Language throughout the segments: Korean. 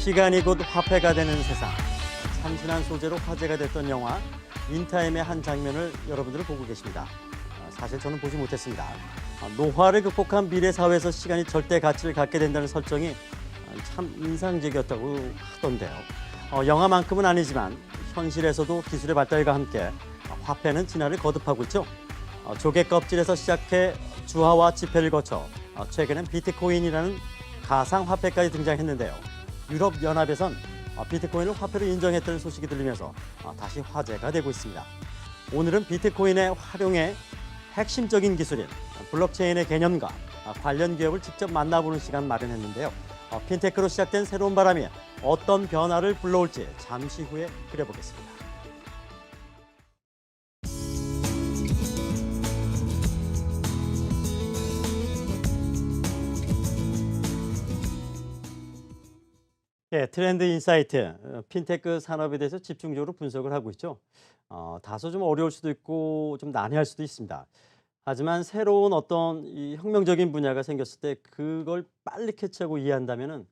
시간이 곧 화폐가 되는 세상. 참신한 소재로 화제가 됐던 영화 인타임의 한 장면을 여러분들은 보고 계십니다. 사실 저는 보지 못했습니다. 노화를 극복한 미래 사회에서 시간이 절대 가치를 갖게 된다는 설정이 참 인상적이었다고 하던데요. 영화만큼은 아니지만 현실에서도 기술의 발달과 함께 화폐는 진화를 거듭하고 있죠. 조개 껍질에서 시작해 주화와 지폐를 거쳐 최근엔 비트코인이라는 가상 화폐까지 등장했는데요. 유럽연합에선 비트코인을 화폐로 인정했다는 소식이 들리면서 다시 화제가 되고 있습니다. 오늘은 비트코인의 활용의 핵심적인 기술인 블록체인의 개념과 관련 기업을 직접 만나보는 시간 마련했는데요. 핀테크로 시작된 새로운 바람이 어떤 변화를 불러올지 잠시 후에 그려보겠습니다. 네, 트렌드 인사이트, 핀테크 산업에 대해서 집중적으로 분석을 하고 있죠. 다소 좀 어려울 수도 있고 좀 난해할 수도 있습니다. 하지만 새로운 어떤 이 혁명적인 분야가 생겼을 때 그걸 빨리 캐치하고 이해한다면은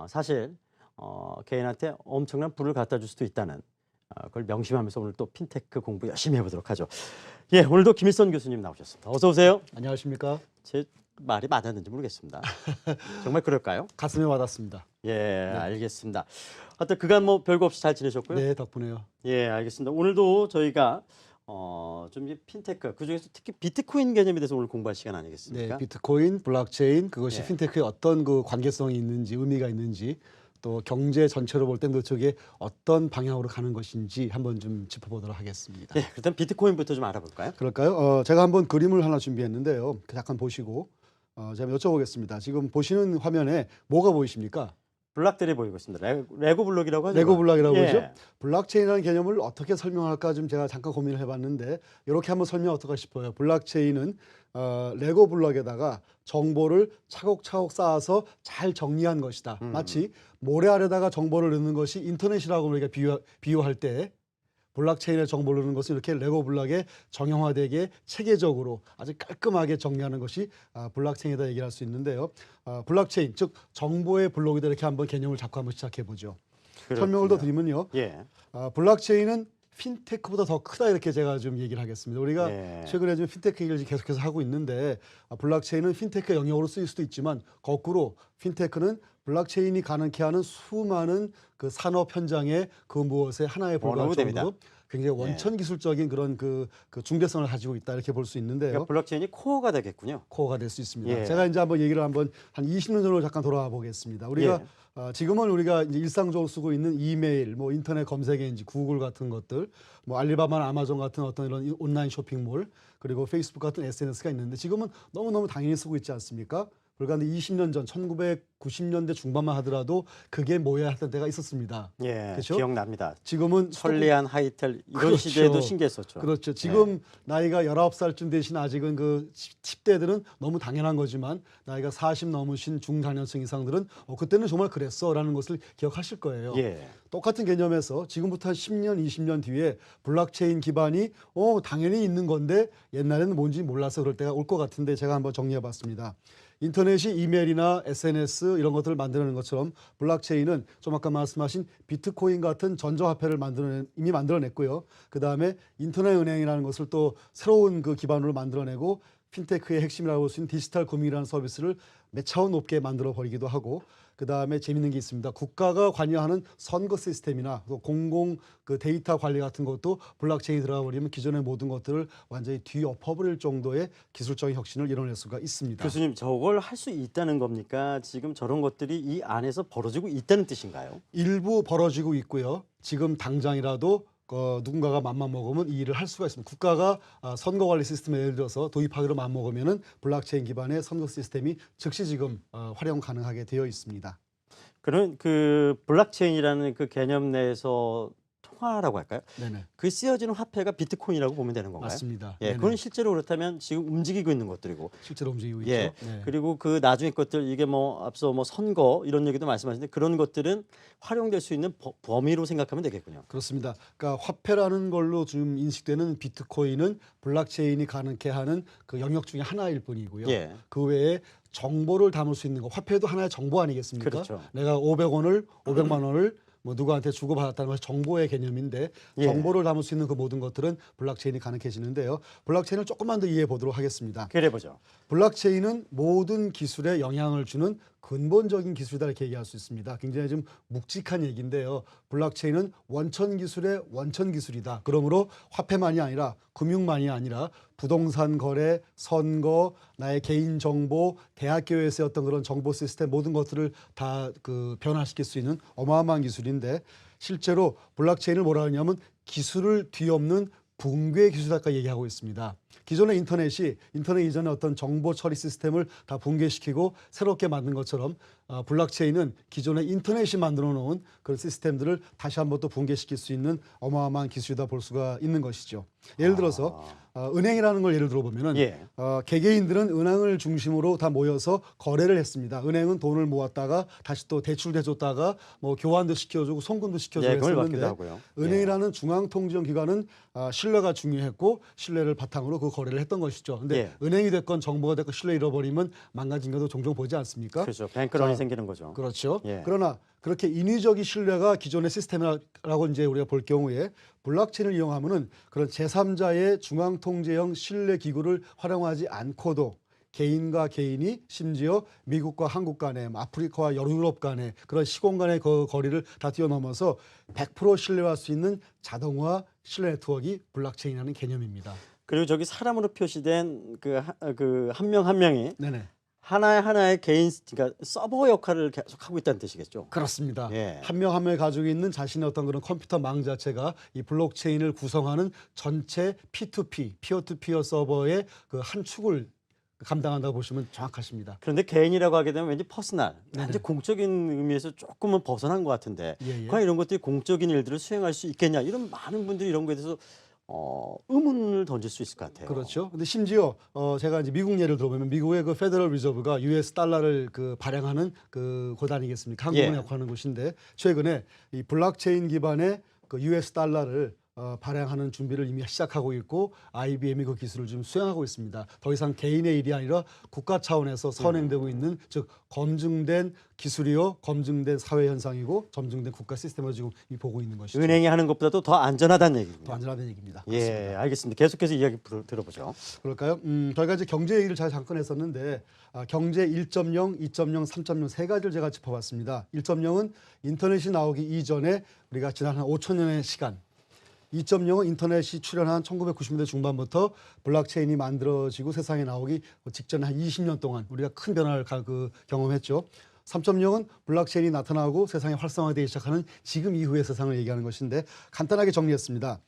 사실 개인한테 엄청난 부를 갖다 줄 수도 있다는 그걸 명심하면서 오늘 또 핀테크 공부 열심히 해보도록 하죠. 예, 오늘도 김일선 교수님 나오셨습니다. 어서 오세요. 안녕하십니까? 제 말이 맞았는지 모르겠습니다. 정말 그럴까요? 가슴에 와닿습니다. 예, 알겠습니다. 하여튼 그간 뭐 별거 없이 잘 지내셨고요. 네, 덕분에요. 예, 알겠습니다. 오늘도 저희가 좀 핀테크, 그중에서 특히 비트코인 개념에 대해서 오늘 공부할 시간 아니겠습니까? 네, 비트코인, 블록체인 그것이 예. 핀테크에 어떤 그 관계성이 있는지 의미가 있는지 또 경제 전체로 볼 때 그쪽에 어떤 방향으로 가는 것인지 한번 좀 짚어보도록 하겠습니다. 예, 일단 비트코인부터 좀 알아볼까요? 그럴까요? 제가 한번 그림을 하나 준비했는데요. 잠깐 보시고 제가 여쭤보겠습니다. 지금 보시는 화면에 뭐가 보이십니까? 블락들이 보이고 있습니다. 레고 블록이라고 하죠. 레고 블록이라고 예. 그러죠. 블록체인이라는 개념을 어떻게 설명할까 좀 제가 잠깐 고민을 해봤는데 이렇게 한번 설명 어떨까 싶어요. 블록체인은 레고 블록에다가 정보를 차곡차곡 쌓아서 잘 정리한 것이다. 마치 모래 아래다가 정보를 넣는 것이 인터넷이라고 우리가 비유할 때 블록체인에 정보를 넣는 것은 이렇게 레고 블록에 정형화되게 체계적으로 아주 깔끔하게 정리하는 것이 블록체인이다 얘기를 할 수 있는데요. 블록체인 즉 정보의 블록이다 이렇게 한번 개념을 잡고 한번 시작해 보죠. 설명을 더 드리면요. 예. 블록체인은 핀테크보다 더 크다 이렇게 제가 좀 얘기를 하겠습니다. 우리가 예. 최근에 좀 핀테크 얘기를 계속해서 하고 있는데 블록체인은 핀테크 영역으로 쓰일 수도 있지만 거꾸로 핀테크는 블록체인이 가능케 하는 수많은 그 산업 현장의 그 무엇에 하나에 불과할 정도로 굉장히 원천 기술적인 그런 그 중대성을 가지고 있다 이렇게 볼 수 있는데요. 그러니까 블록체인이 코어가 되겠군요. 코어가 될 수 있습니다. 예. 제가 이제 한번 얘기를 한 20년 전으로 잠깐 돌아와 보겠습니다. 우리가 지금은 우리가 이제 일상적으로 쓰고 있는 이메일, 뭐 인터넷 검색 엔진, 구글 같은 것들, 뭐 알리바바나 아마존 같은 어떤 이런 온라인 쇼핑몰, 그리고 페이스북 같은 SNS가 있는데 지금은 너무너무 당연히 쓰고 있지 않습니까? 불과 20년 전 1990년대 중반만 하더라도 그게 뭐야 하던 때가 있었습니다. 예, 그렇죠? 기억납니다. 지금은 천리안, 하이텔 이런 그렇죠. 시대에도 신기했었죠. 그렇죠. 지금 나이가 19살쯤 되신 아직은 그 10대들은 너무 당연한 거지만 나이가 40 넘으신 중장년층 이상들은 그때는 정말 그랬어라는 것을 기억하실 거예요. 예. 똑같은 개념에서 지금부터 한 10년, 20년 뒤에 블록체인 기반이 당연히 있는 건데 옛날에는 뭔지 몰라서 그럴 때가 올 것 같은데 제가 한번 정리해 봤습니다. 인터넷이 이메일이나 SNS 이런 것들을 만드는 것처럼 블록체인은 좀 아까 말씀하신 비트코인 같은 전자화폐를 이미 만들어냈고요. 그다음에 인터넷 은행이라는 것을 또 새로운 그 기반으로 만들어내고 핀테크의 핵심이라고 볼 수 있는 디지털 금융이라는 서비스를 몇 차원 높게 만들어 버리기도 하고 그다음에 재밌는 게 있습니다. 국가가 관여하는 선거 시스템이나 또 공공 그 데이터 관리 같은 것도 블록체인이 들어가 버리면 기존의 모든 것들을 완전히 뒤엎어버릴 정도의 기술적인 혁신을 이뤄낼 수가 있습니다. 교수님, 저걸 할 수 있다는 겁니까? 지금 저런 것들이 이 안에서 벌어지고 있다는 뜻인가요? 일부 벌어지고 있고요. 지금 당장이라도 누군가가 맘만 먹으면 이 일을 할 수가 있습니다. 국가가 선거 관리 시스템을 예를 들어서 도입하기로 맘먹으면은 블록체인 기반의 선거 시스템이 즉시 지금 활용 가능하게 되어 있습니다. 그런 그 블록체인이라는 그 개념 내에서 화라고 할까요? 네네. 그 쓰여지는 화폐가 비트코인이라고 보면 되는 건가요? 맞습니다. 예, 네네. 그건 실제로 그렇다면 지금 움직이고 있는 것들이고, 실제로 움직이고 예, 있죠. 네. 그리고 그 나중에 것들 이게 뭐 앞서 뭐 선거 이런 얘기도 말씀하셨는데 그런 것들은 활용될 수 있는 범위로 생각하면 되겠군요. 그렇습니다. 그러니까 화폐라는 걸로 좀 인식되는 비트코인은 블록체인이 가능케 하는 그 영역 중에 하나일 뿐이고요. 예. 그 외에 정보를 담을 수 있는 거, 화폐도 하나의 정보 아니겠습니까? 그렇죠. 내가 500원을 500만 원을 뭐 누구한테 주고받았다는 것이 정보의 개념인데 예. 정보를 담을 수 있는 그 모든 것들은 블록체인이 가능해지는데요. 블록체인을 조금만 더 이해해 보도록 하겠습니다. 그래 보죠. 블록체인은 모든 기술에 영향을 주는 근본적인 기술이다 이렇게 얘기할 수 있습니다. 굉장히 좀 묵직한 얘기인데요. 블록체인은 원천 기술의 원천 기술이다. 그러므로 화폐만이 아니라 금융만이 아니라 부동산 거래, 선거, 나의 개인 정보, 대학교에서의 어떤 그런 정보 시스템 모든 것들을 다 그 변화시킬 수 있는 어마어마한 기술인데 실제로 블록체인을 뭐라 하냐면 기술을 뒤엎는 붕괴 기술학과 얘기하고 있습니다. 기존의 인터넷 이전에 어떤 정보 처리 시스템을 다 붕괴시키고 새롭게 만든 것처럼 블록체인은 기존의 인터넷이 만들어 놓은 그런 시스템들을 다시 한번 또 붕괴시킬 수 있는 어마어마한 기술이다 볼 수가 있는 것이죠. 예를 들어서 은행이라는 걸 예를 들어보면은 예. 개개인들은 은행을 중심으로 다 모여서 거래를 했습니다. 은행은 돈을 모았다가 다시 또 대출도 해줬다가 뭐 교환도 시켜주고 송금도 시켜주고 예, 그걸 받기도 했었는데 하고요. 은행이라는 중앙통제형 기관은 신뢰가 중요했고 신뢰를 바탕으로 그 거래를 했던 것이죠. 근데 예. 은행이 됐건 정보가 됐건 신뢰 잃어버리면 망가진 것도 종종 보지 않습니까? 그렇죠. 뱅크런이 자, 생기는 거죠. 그렇죠. 예. 그러나 그렇게 인위적인 신뢰가 기존의 시스템이라고 이제 우리가 볼 경우에 블록체인을 이용하면은 그런 제3자의 중앙통제형 신뢰 기구를 활용하지 않고도 개인과 개인이 심지어 미국과 한국 간에 아프리카와 유럽 간에 그런 시공간의 그 거리를 다 뛰어넘어서 100% 신뢰할 수 있는 자동화 신뢰 네트워크가 블록체인이라는 개념입니다. 그리고 저기 사람으로 표시된 그 한 명 한 명이 네네. 하나의 개인 그러니까 서버 역할을 계속 하고 있다는 뜻이겠죠. 그렇습니다. 예. 한 명 한 명이 가지고 있는 자신의 어떤 그런 컴퓨터망 자체가 이 블록체인을 구성하는 전체 P2P, 피어 서버의 그 한 축을 감당한다고 보시면 정확하십니다. 그런데 개인이라고 하게 되면 왠지 퍼스널, 완전 공적인 의미에서 조금은 벗어난 것 같은데 예, 예. 과연 이런 것들이 공적인 일들을 수행할 수 있겠냐 이런 많은 분들이 이런 거에 대해서 의문을 던질 수 있을 것 같아요. 그렇죠. 근데 심지어 제가 이제 미국 예를 들어보면 미국의 그 페더럴 리저브가 US 달러를 그 발행하는 그 곳 아니겠습니까? 한국은행 예. 역할하는 곳인데 최근에 이 블록체인 기반의 그 US 달러를 발행하는 준비를 이미 시작하고 있고 IBM이 그 기술을 좀 수행하고 있습니다. 더 이상 개인의 일이 아니라 국가 차원에서 선행되고 있는 즉 검증된 기술이요, 검증된 사회 현상이고 검증된 국가 시스템을 지금 보고 있는 것이죠. 은행이 하는 것보다도 더 안전하다는 얘기입니다. 더 안전하다는 얘기입니다. 예, 알겠습니다. 계속해서 이야기 들어보죠. 그럴까요? 저희가 이제 경제 얘기를 잘 잠깐 했었는데 경제 1.0, 2.0, 3.0 세 가지를 제가 짚어봤습니다. 1.0은 인터넷이 나오기 이전에 우리가 지난 한 5천 년의 시간 2.0은 인터넷이 출현한 1990년대 중반부터 블록체인이 만들어지고 세상에 나오기 직전에 한 20년 동안 우리가 큰 변화를 경험했죠. 3.0은 블록체인이 나타나고 세상에 활성화되기 시작하는 지금 이후의 세상을 얘기하는 것인데 간단하게 정리했습니다.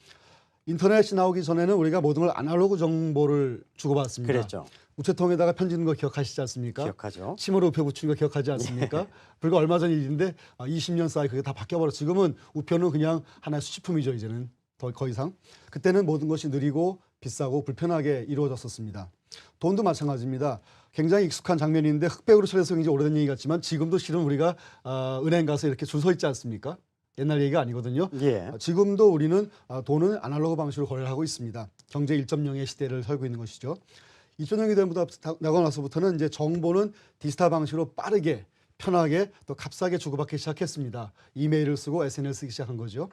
인터넷이 나오기 전에는 우리가 모든 걸 아날로그 정보를 주고받았습니다. 그랬죠. 우체통에다가 편지 넣는 거 기억하시지 않습니까? 기억하죠. 침으로 우표 붙이는 거 기억하지 않습니까? 불과 얼마 전 일인데 20년 사이 그게 다 바뀌어버려. 지금은 우표는 그냥 하나의 수치품이죠. 이제는 더 이상. 그때는 모든 것이 느리고 비싸고 불편하게 이루어졌었습니다. 돈도 마찬가지입니다. 굉장히 익숙한 장면인데 흑백으로 칠해서 굉장히 오래된 얘기 같지만 지금도 실은 우리가 은행 가서 이렇게 줄 서 있지 않습니까? 옛날 얘기가 아니거든요. 예. 지금도 우리는 돈은 아날로그 방식으로 거래를 하고 있습니다. 경제 1.0의 시대를 살고 있는 것이죠. 2.0이 나고 나서부터는 이제 정보는 디지털 방식으로 빠르게 편하게 또 값싸게 주고받기 시작했습니다. 이메일을 쓰고 SNS를 쓰기 시작한 거죠.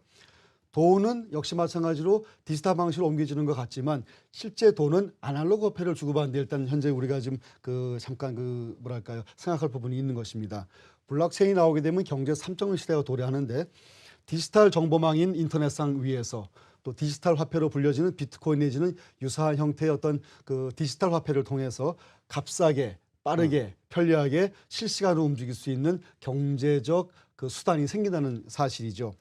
돈은 역시 마찬가지로 디지털 방식으로 옮겨지는 것 같지만 실제 돈은 아날로그 화폐를 주고받는데 일단 현재 우리가 지금 잠깐 뭐랄까요 생각할 부분이 있는 것입니다. 블록체인이 나오게 되면 경제 3.0 시대가 도래하는데 디지털 정보망인 인터넷상 위에서 또 디지털 화폐로 불려지는 비트코인 내지는 유사한 형태의 어떤 그 디지털 화폐를 통해서 값싸게 빠르게 편리하게 실시간으로 움직일 수 있는 경제적 그 수단이 생긴다는 사실이죠.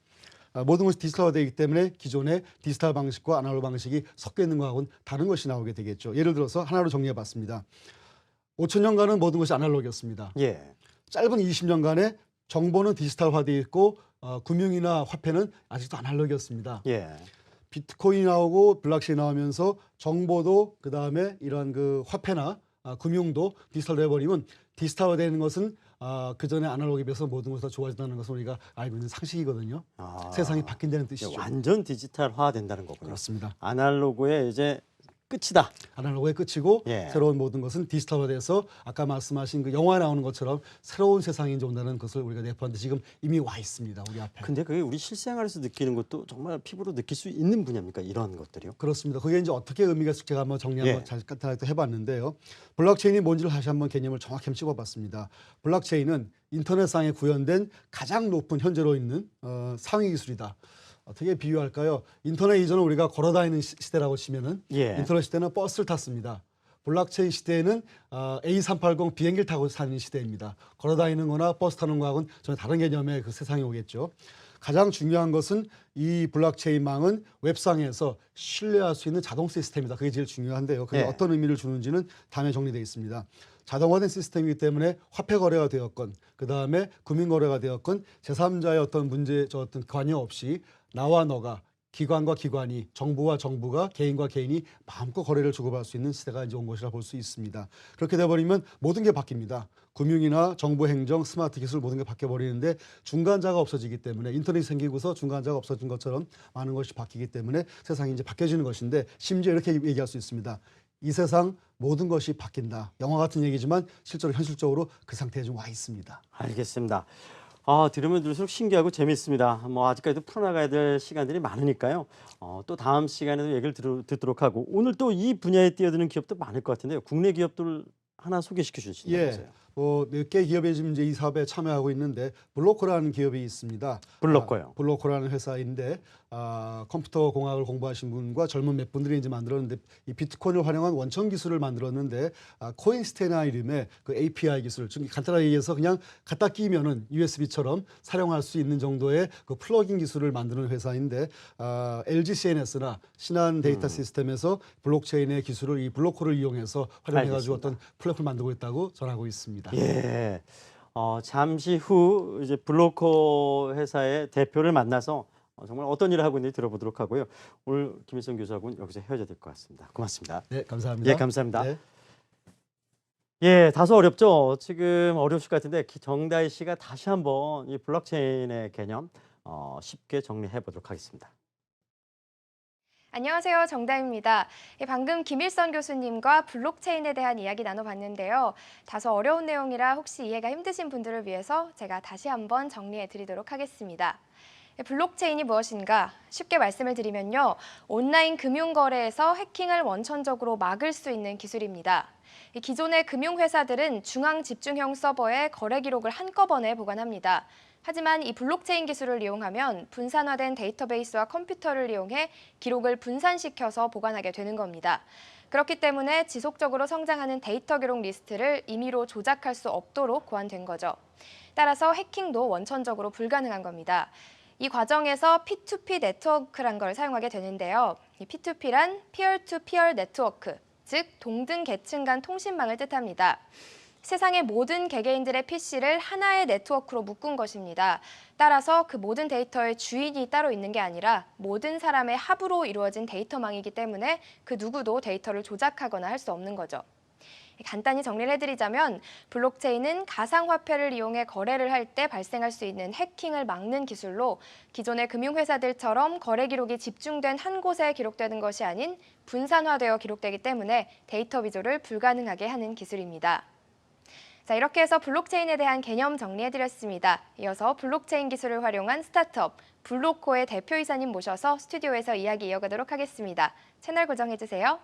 모든 것이 디지털화되기 때문에 기존의 디지털 방식과 아날로그 방식이 섞여 있는 것하고는 다른 것이 나오게 되겠죠. 예를 들어서 하나로 정리해봤습니다. 5천년간은 모든 것이 아날로그였습니다. 예. 짧은 20년간에 정보는 디지털화되어 있고 금융이나 화폐는 아직도 아날로그였습니다. 예. 비트코인이 나오고 블록체인 나오면서 정보도 그다음에 이런 그 화폐나 금융도 디지털 돼버리면 디지털화되는 것은 그 전에 아날로그에 비해서 모든 것이 더 좋아진다는 것을 우리가 알고 있는 상식이거든요. 세상이 바뀐다는 뜻이죠. 완전 디지털화 된다는 거군요. 그렇습니다. 아날로그의 이제 끝이다. 아날로그의 끝이고 예. 새로운 모든 것은 디지털화돼서 아까 말씀하신 그 영화에 나오는 것처럼 새로운 세상이 이제 온다는 것을 우리가 내포하는데 지금 이미 와 있습니다. 우리 앞에. 근데 그게 우리 실생활에서 느끼는 것도 정말 피부로 느낄 수 있는 분야입니까? 이런 것들이요? 그렇습니다. 그게 이제 어떻게 의미가 있을지 제가 한번 정리 한번 예. 잘 간단하게 해봤는데요. 블록체인이 뭔지를 다시 한번 개념을 정확히 한번 찝어봤습니다. 블록체인은 인터넷상에 구현된 가장 높은 현재로 있는 상위 기술이다. 어떻게 비유할까요? 인터넷 이전은 우리가 걸어다니는 시대라고 치면은 예. 인터넷 시대는 버스를 탔습니다. 블록체인 시대에는 A380 비행기를 타고 사는 시대입니다. 걸어다니는 거나 버스 타는 거하고는 전혀 다른 개념의 그 세상이 오겠죠. 가장 중요한 것은 이 블록체인망은 웹상에서 신뢰할 수 있는 자동 시스템이다. 그게 제일 중요한데요. 그게 예. 어떤 의미를 주는지는 다음에 정리되어 있습니다. 자동화된 시스템이기 때문에 화폐 거래가 되었건 그다음에 금융 거래가 되었건 제3자의 어떤 문제 어떤 관여 없이 나와 너가 기관과 기관이 정부와 정부가 개인과 개인이 마음껏 거래를 주고받을 수 있는 시대가 이제 온 것이라 볼 수 있습니다. 그렇게 돼버리면 모든 게 바뀝니다. 금융이나 정부 행정, 스마트 기술 모든 게 바뀌어버리는데 중간자가 없어지기 때문에 인터넷이 생기고서 중간자가 없어진 것처럼 많은 것이 바뀌기 때문에 세상이 이제 바뀌어지는 것인데 심지어 이렇게 얘기할 수 있습니다. 이 세상 모든 것이 바뀐다. 영화 같은 얘기지만 실제로 현실적으로 그 상태에 좀 와 있습니다. 알겠습니다. 들으면 들을수록 신기하고 재밌습니다. 뭐 아직까지도 풀어나가야 될 시간들이 많으니까요. 또 다음 시간에도 얘기를 듣도록 하고 오늘 또 이 분야에 뛰어드는 기업도 많을 것 같은데요. 국내 기업들 하나 소개시켜 주시냐고요. 몇 개 기업이 지금 이제 이 사업에 참여하고 있는데 블로커라는 기업이 있습니다. 블로커요. 블로커라는 회사인데 컴퓨터 공학을 공부하신 분과 젊은 몇 분들이 이제 만들었는데 이 비트코인을 활용한 원천 기술을 만들었는데 코인스테나 이름의 그 API 기술, 좀 간단하게 얘기해서 그냥 갖다 끼면은 USB처럼 사용할 수 있는 정도의 그 플러그인 기술을 만드는 회사인데 LG CNS나 신한 데이터 시스템에서 블록체인의 기술을 이 블로커를 이용해서 활용해가지고 알겠습니다. 어떤 플랫폼을 만들고 있다고 전하고 있습니다. 예. 잠시 후 이제 블로커 회사의 대표를 만나서 정말 어떤 일을 하고 있는지 들어보도록 하고요. 오늘 김일성 교수하고는 여기서 헤어져야 될 것 같습니다. 고맙습니다. 네, 감사합니다. 예, 감사합니다. 네. 예, 다소 어렵죠. 지금 어려우실 것 같은데 정다희 씨가 다시 한번 이 블록체인의 개념 쉽게 정리해 보도록 하겠습니다. 안녕하세요. 정다입니다. 방금 김일선 교수님과 블록체인에 대한 이야기 나눠봤는데요. 다소 어려운 내용이라 혹시 이해가 힘드신 분들을 위해서 제가 다시 한번 정리해 드리도록 하겠습니다. 블록체인이 무엇인가? 쉽게 말씀을 드리면요. 온라인 금융거래에서 해킹을 원천적으로 막을 수 있는 기술입니다. 기존의 금융회사들은 중앙 집중형 서버에 거래 기록을 한꺼번에 보관합니다. 하지만 이 블록체인 기술을 이용하면 분산화된 데이터베이스와 컴퓨터를 이용해 기록을 분산시켜서 보관하게 되는 겁니다. 그렇기 때문에 지속적으로 성장하는 데이터 기록 리스트를 임의로 조작할 수 없도록 고안된 거죠. 따라서 해킹도 원천적으로 불가능한 겁니다. 이 과정에서 P2P 네트워크란 걸 사용하게 되는데요. 이 P2P란 피어-투-피어 네트워크, 즉 동등 계층 간 통신망을 뜻합니다. 세상의 모든 개개인들의 PC를 하나의 네트워크로 묶은 것입니다. 따라서 그 모든 데이터의 주인이 따로 있는 게 아니라 모든 사람의 합으로 이루어진 데이터망이기 때문에 그 누구도 데이터를 조작하거나 할 수 없는 거죠. 간단히 정리를 해드리자면 블록체인은 가상화폐를 이용해 거래를 할 때 발생할 수 있는 해킹을 막는 기술로 기존의 금융회사들처럼 거래 기록이 집중된 한 곳에 기록되는 것이 아닌 분산화되어 기록되기 때문에 데이터 위조를 불가능하게 하는 기술입니다. 자, 이렇게 해서 블록체인에 대한 개념 정리해드렸습니다. 이어서 블록체인 기술을 활용한 스타트업 블로코의 대표이사님 모셔서 스튜디오에서 이야기 이어가도록 하겠습니다. 채널 고정해주세요.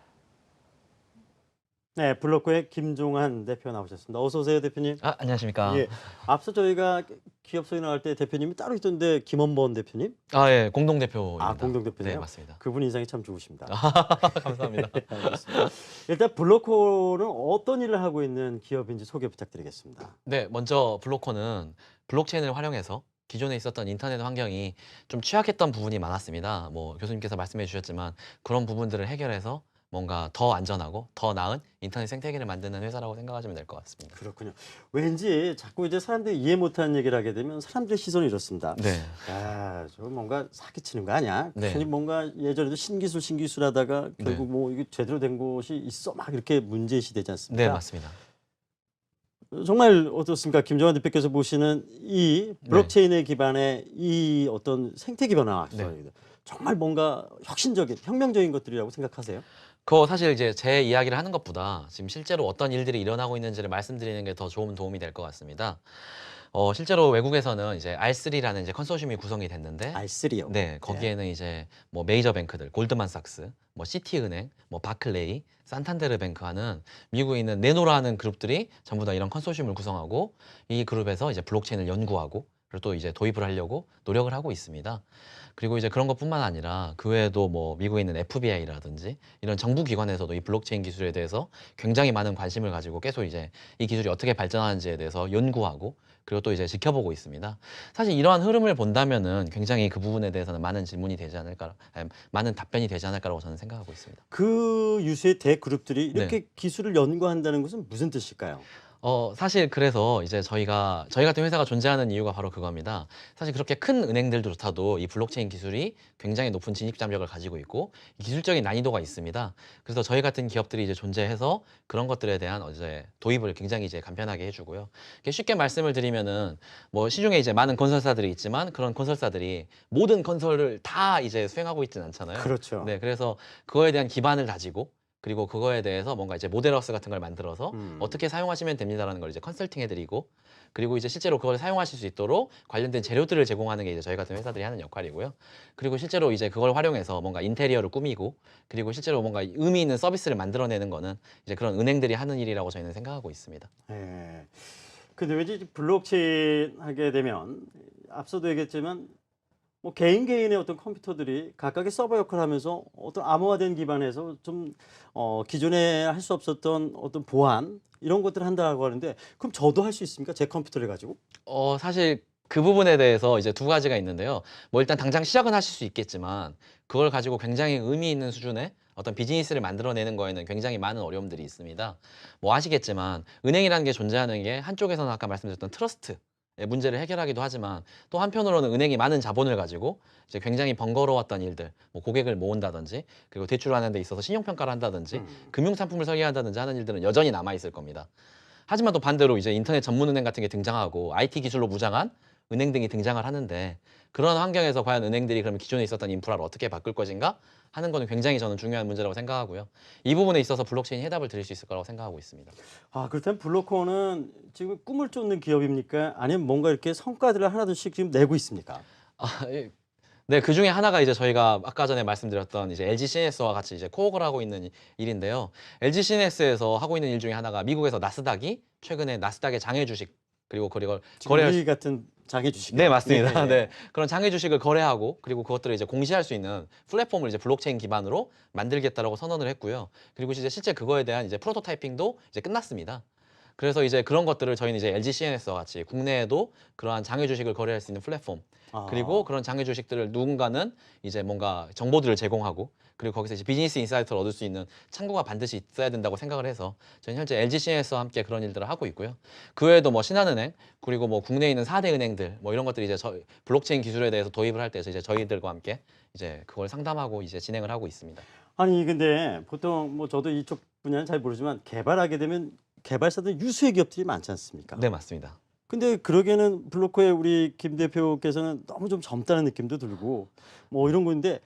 네, 블로커의 김종환 대표 나오셨습니다. 어서 오세요, 대표님. 안녕하십니까. 예, 앞서 저희가 기업 소개 나갈 때 대표님이 따로 있던데 김원범 대표님? 예, 공동대표입니다. 공동대표네요. 네, 맞습니다. 그분 인상이 참 좋으십니다. 감사합니다. 알겠습니다. 일단 블로커는 어떤 일을 하고 있는 기업인지 소개 부탁드리겠습니다. 네, 먼저 블로커는 블록체인을 활용해서 기존에 있었던 인터넷 환경이 좀 취약했던 부분이 많았습니다. 뭐 교수님께서 말씀해 주셨지만 그런 부분들을 해결해서 뭔가 더 안전하고 더 나은 인터넷 생태계를 만드는 회사라고 생각하시면 될 것 같습니다. 그렇군요. 왠지 자꾸 이제 사람들이 이해 못하는 얘기를 하게 되면 사람들의 시선이 이렇습니다. 네. 야, 저 뭔가 사기치는 거 아니야? 네. 괜히 뭔가 예전에도 신기술 하다가 결국 네. 뭐 이게 제대로 된 곳이 있어 막 이렇게 문제시 되지 않습니까? 네, 맞습니다. 정말 어떻습니까? 김정환 대표께서 보시는 이 블록체인에 기반의 이 어떤 생태계 변화, 정말 뭔가 혁신적인, 혁명적인 것들이라고 생각하세요? 그거 사실 이제 제 이야기를 하는 것보다 지금 실제로 어떤 일들이 일어나고 있는지를 말씀드리는 게 더 좋은 도움이 될 것 같습니다. 실제로 외국에서는 이제 R3라는 이제 컨소시엄이 구성이 됐는데, R3요. 네, 거기에는 이제 뭐 메이저 뱅크들, 골드만삭스, 뭐 시티은행, 뭐 바클레이, 산탄데르 뱅크 하는 미국에 있는 네노라는 그룹들이 전부 다 이런 컨소시엄을 구성하고 이 그룹에서 이제 블록체인을 연구하고 그리고 또 이제 도입을 하려고 노력을 하고 있습니다. 그리고 이제 그런 것뿐만 아니라 그 외에도 뭐 미국에 있는 FBI라든지 이런 정부 기관에서도 이 블록체인 기술에 대해서 굉장히 많은 관심을 가지고 계속 이제 이 기술이 어떻게 발전하는지에 대해서 연구하고 그리고 또 이제 지켜보고 있습니다. 사실 이러한 흐름을 본다면은 굉장히 그 부분에 대해서는 많은 질문이 되지 않을까, 많은 답변이 되지 않을까라고 저는 생각하고 있습니다. 그 유수의 대그룹들이 이렇게 네. 기술을 연구한다는 것은 무슨 뜻일까요? 사실 그래서 이제 저희 같은 회사가 존재하는 이유가 바로 그겁니다. 사실 그렇게 큰 은행들조차도 이 블록체인 기술이 굉장히 높은 진입 장벽을 가지고 있고 기술적인 난이도가 있습니다. 그래서 저희 같은 기업들이 이제 존재해서 그런 것들에 대한 이제 도입을 굉장히 이제 간편하게 해주고요. 쉽게 말씀을 드리면은 뭐 시중에 이제 많은 건설사들이 있지만 그런 건설사들이 모든 건설을 다 이제 수행하고 있지는 않잖아요. 그렇죠. 네, 그래서 그거에 대한 기반을 다지고 그리고 그거에 대해서 뭔가 이제 모델하우스 같은 걸 만들어서 어떻게 사용하시면 됩니다라는 걸 이제 컨설팅 해드리고 그리고 이제 실제로 그걸 사용하실 수 있도록 관련된 재료들을 제공하는 게 이제 저희 같은 회사들이 하는 역할이고요. 그리고 실제로 이제 그걸 활용해서 뭔가 인테리어를 꾸미고 그리고 실제로 뭔가 의미 있는 서비스를 만들어내는 거는 이제 그런 은행들이 하는 일이라고 저희는 생각하고 있습니다. 예. 근데 왠지 블록체인 하게 되면 앞서도 얘기했지만 뭐 개인의 어떤 컴퓨터들이 각각의 서버 역할을 하면서 어떤 암호화된 기반에서 좀 기존에 할 수 없었던 어떤 보안 이런 것들을 한다고 하는데 그럼 저도 할 수 있습니까? 제 컴퓨터를 가지고? 사실 그 부분에 대해서 이제 두 가지가 있는데요. 뭐 일단 당장 시작은 하실 수 있겠지만 그걸 가지고 굉장히 의미 있는 수준의 어떤 비즈니스를 만들어내는 거에는 굉장히 많은 어려움들이 있습니다. 뭐 아시겠지만 은행이라는 게 존재하는 게 한쪽에서는 아까 말씀드렸던 트러스트 문제를 해결하기도 하지만 또 한편으로는 은행이 많은 자본을 가지고 이제 굉장히 번거로웠던 일들, 뭐 고객을 모은다든지 그리고 대출하는 데 있어서 신용평가를 한다든지 금융상품을 설계한다든지 하는 일들은 여전히 남아있을 겁니다. 하지만 또 반대로 이제 인터넷 전문은행 같은 게 등장하고 IT 기술로 무장한 은행 등이 등장을 하는데 그런 환경에서 과연 은행들이 그러면 기존에 있었던 인프라를 어떻게 바꿀 것인가 하는 거는 굉장히 저는 중요한 문제라고 생각하고요. 이 부분에 있어서 블록체인이 해답을 드릴 수 있을 거라고 생각하고 있습니다. 아, 그렇다면 블로커는 지금 꿈을 쫓는 기업입니까? 아니면 뭔가 이렇게 성과들을 하나둘씩 지금 내고 있습니까? 네, 그 중에 하나가 이제 저희가 아까 전에 말씀드렸던 이제 LG CNS와 같이 이제 코업을 하고 있는 일인데요. LG CNS에서 하고 있는 일 중에 하나가 미국에서 나스닥이 최근에 나스닥의 장외 주식 그리고 그걸 거래할 우리 같은 장애 주식. 네, 맞습니다. 네. 그런 장외 주식을 거래하고 그리고 그것들을 이제 공시할 수 있는 플랫폼을 이제 블록체인 기반으로 만들겠다라고 선언을 했고요. 그리고 이제 실제 그거에 대한 이제 프로토타이핑도 이제 끝났습니다. 그래서 이제 그런 것들을 저희는 이제 LG CNS와 같이 국내에도 그러한 장외 주식을 거래할 수 있는 플랫폼 그리고 그런 장외 주식들을 누군가는 이제 뭔가 정보들을 제공하고 그리고 거기서 이제 비즈니스 인사이트를 얻을 수 있는 창구가 반드시 있어야 된다고 생각을 해서 저희는 현재 LG CNS와 함께 그런 일들을 하고 있고요. 그 외에도 뭐 신한은행 그리고 뭐 국내에 있는 4대 은행들 뭐 이런 것들이 이제 블록체인 기술에 대해서 도입을 할 때 이제 저희들과 함께 이제 그걸 상담하고 이제 진행을 하고 있습니다. 아니 근데 보통 뭐 저도 이쪽 분야는 잘 모르지만 개발하게 되면 개발사들 유수의 기업들이 많지 않습니까? 네, 맞습니다. 근데 그러기에는 블로커의 우리 김 대표께서는 너무 좀 젊다는 느낌도 들고 뭐 이런 건데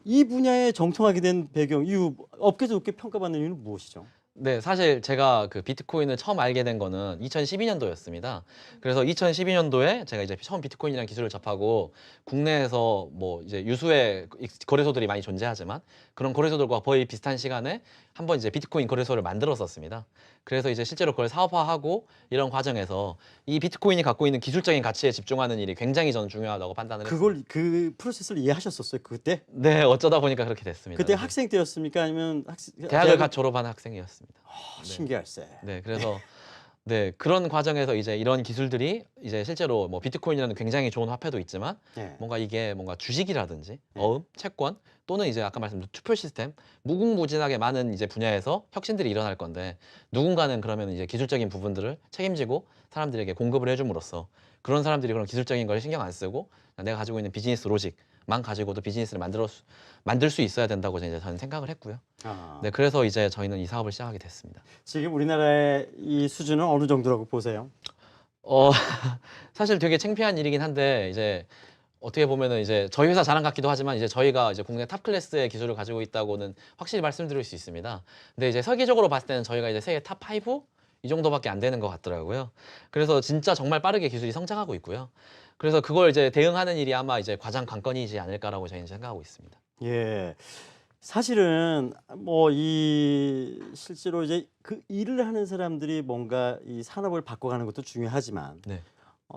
이 분야에 정통하게 된 배경, 이유, 업계에서 높게 평가받는 이유는 무엇이죠? 네, 사실 제가 그 비트코인을 처음 알게 된 거는 2012년도였습니다. 그래서 2012년도에 제가 이제 처음 비트코인이라는 기술을 접하고 국내에서 뭐 이제 유수의 거래소들이 많이 존재하지만 그런 거래소들과 거의 비슷한 시간에 한번 이제 비트코인 거래소를 만들었었습니다. 그래서 이제 실제로 그걸 사업화하고 이런 과정에서 이 비트코인이 갖고 있는 기술적인 가치에 집중하는 일이 굉장히 저는 중요하다고 판단을 했습니다. 그걸 그 프로세스를 이해하셨었어요 그때? 네, 어쩌다 보니까 그렇게 됐습니다. 그때 네. 학생 때였습니까? 아니면 대학을 갓 졸업한 학생이었습니다. 신기할세. 네, 그래서 네, 그런 과정에서 이제 이런 기술들이 이제 실제로 뭐 비트코인이라는 굉장히 좋은 화폐도 있지만 예. 뭔가 이게 뭔가 주식이라든지 어음, 채권 또는 이제 아까 말씀드린 투표 시스템 무궁무진하게 많은 이제 분야에서 혁신들이 일어날 건데 누군가는 그러면 이제 기술적인 부분들을 책임지고 사람들에게 공급을 해줌으로써 그런 사람들이 그런 기술적인 걸 신경 안 쓰고 내가 가지고 있는 비즈니스 로직만 가지고도 비즈니스를 만들 수 있어야 된다고 이제 저는 생각을 했고요. 아, 네, 그래서 이제 저희는 이 사업을 시작하게 됐습니다. 지금 우리나라의 이 수준은 어느 정도라고 보세요? 어, 사실 되게 창피한 일이긴 한데 이제 어떻게 보면은 이제 저희 회사 자랑 같기도 하지만 이제 저희가 이제 국내 탑 클래스의 기술을 가지고 있다고는 확실히 말씀드릴 수 있습니다. 근데 이제 세계적으로 봤을 때는 저희가 이제 세계 탑 5? 이 정도밖에 안 되는 것 같더라고요. 그래서 진짜 정말 빠르게 기술이 성장하고 있고요. 그래서 그걸 이제 대응하는 일이 아마 이제 가장 관건이지 않을까라고 저희는 생각하고 있습니다. 예. 사실은 뭐 이 실제로 이제 그 일을 하는 사람들이 뭔가 이 산업을 바꿔가는 것도 중요하지만 네.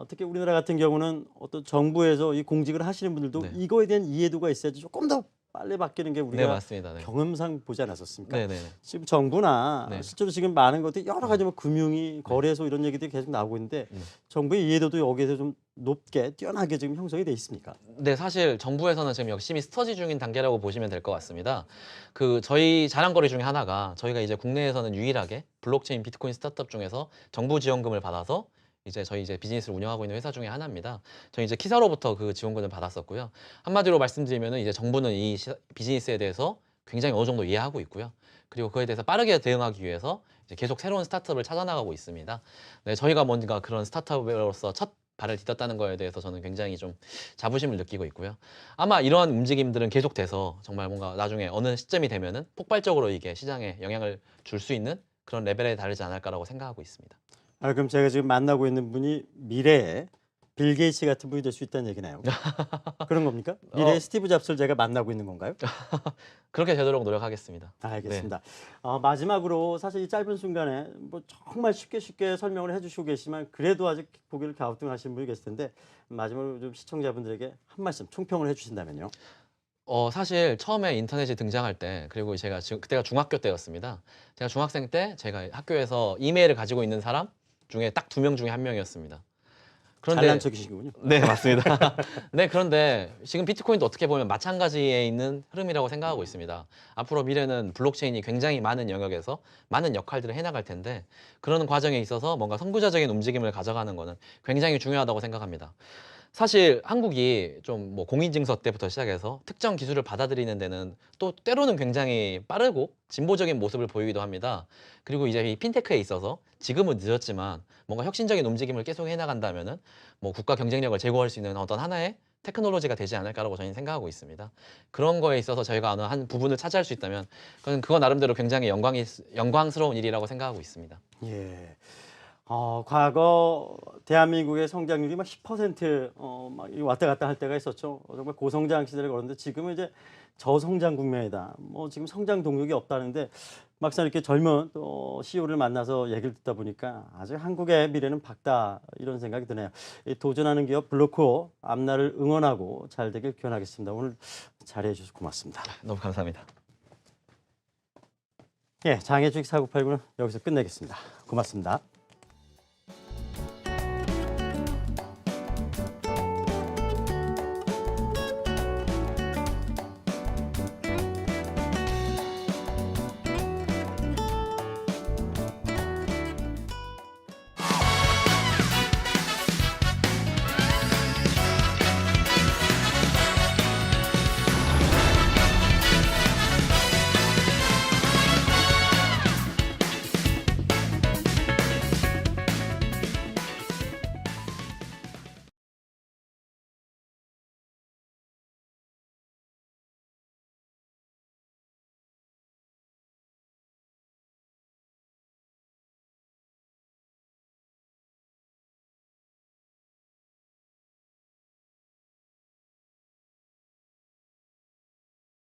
특히 우리나라 같은 경우는 어떤 정부에서 이 공직을 하시는 분들도 네. 이거에 대한 이해도가 있어야지 조금 더 빨리 바뀌는 게 네, 우리가 맞습니다. 네. 경험상 보지 않았었습니까? 네, 네. 지금 정부나 네. 실제로 지금 많은 것들이 여러 가지 뭐 금융이 거래소 이런 얘기들이 계속 나오고 있는데 네. 정부의 이해도도 여기에서 좀 높게 뛰어나게 지금 형성이 돼 있습니까? 네, 사실 정부에서는 지금 열심히 스터디 중인 단계라고 보시면 될 것 같습니다. 그 저희 자랑거리 중에 하나가 저희가 이제 국내에서는 유일하게 블록체인 비트코인 스타트업 중에서 정부 지원금을 받아서 이제 저희 이제 비즈니스를 운영하고 있는 회사 중에 하나입니다. 저희 이제 키사로부터 그 지원금을 받았었고요. 한마디로 말씀드리면은 이제 정부는 이 비즈니스에 대해서 굉장히 어느 정도 이해하고 있고요. 그리고 그에 대해서 빠르게 대응하기 위해서 이제 계속 새로운 스타트업을 찾아나가고 있습니다. 네, 저희가 뭔가 그런 스타트업으로서 첫 발을 디뎠다는 거에 대해서 저는 굉장히 좀 자부심을 느끼고 있고요. 아마 이러한 움직임들은 계속돼서 정말 뭔가 나중에 어느 시점이 되면은 폭발적으로 이게 시장에 영향을 줄 수 있는 그런 레벨에 다르지 않을까라고 생각하고 있습니다. 그럼 제가 지금 만나고 있는 분이 미래에 빌 게이츠 같은 분이 될 수 있다는 얘기나요? 그런 겁니까? 미래의 스티브 잡스를 제가 만나고 있는 건가요? 그렇게 되도록 노력하겠습니다. 알겠습니다. 마지막으로 사실 이 짧은 순간에 뭐 정말 쉽게 설명을 해주시고 계시지만 그래도 아직 고개를 갸우뚱하시는 분이 계실 텐데 마지막으로 좀 시청자분들에게 한 말씀 총평을 해주신다면요. 사실 처음에 인터넷이 등장할 때 그리고 제가 지금 그때가 중학교 때였습니다. 제가 중학생 때 제가 학교에서 이메일을 가지고 있는 사람 중에 딱 2명 중에 1명이었습니다. 잘난 척이시군요. 네, 맞습니다. 네, 그런데 지금 비트코인도 어떻게 보면 마찬가지에 있는 흐름이라고 생각하고 있습니다. 앞으로 미래는 블록체인이 굉장히 많은 영역에서 많은 역할들을 해나갈 텐데 그런 과정에 있어서 뭔가 선구자적인 움직임을 가져가는 것은 굉장히 중요하다고 생각합니다. 사실 한국이 좀 뭐 공인증서 때부터 시작해서 특정 기술을 받아들이는 데는 또 때로는 굉장히 빠르고 진보적인 모습을 보이기도 합니다. 그리고 이제 이 핀테크에 있어서 지금은 늦었지만 뭔가 혁신적인 움직임을 계속 해나간다면은 뭐 국가 경쟁력을 제고할 수 있는 어떤 하나의 테크놀로지가 되지 않을까라고 저는 생각하고 있습니다. 그런 거에 있어서 저희가 어느 한 부분을 차지할 수 있다면 그건 나름대로 굉장히 영광스러운 일이라고 생각하고 있습니다. 예. 과거 대한민국의 성장률이 막 10% 막 왔다 갔다 할 때가 있었죠. 정말 고성장 시대를 걸었는데 지금은 이제 저성장 국면이다. 뭐 지금 성장 동력이 없다는데 막상 이렇게 젊은 또 CEO를 만나서 얘기를 듣다 보니까 아직 한국의 미래는 밝다 이런 생각이 드네요. 이 도전하는 기업 블로코 앞날을 응원하고 잘 되길 기원하겠습니다. 오늘 자리해 주셔서 고맙습니다. 너무 감사합니다. 예, 장애주식 4989는 여기서 끝내겠습니다. 고맙습니다.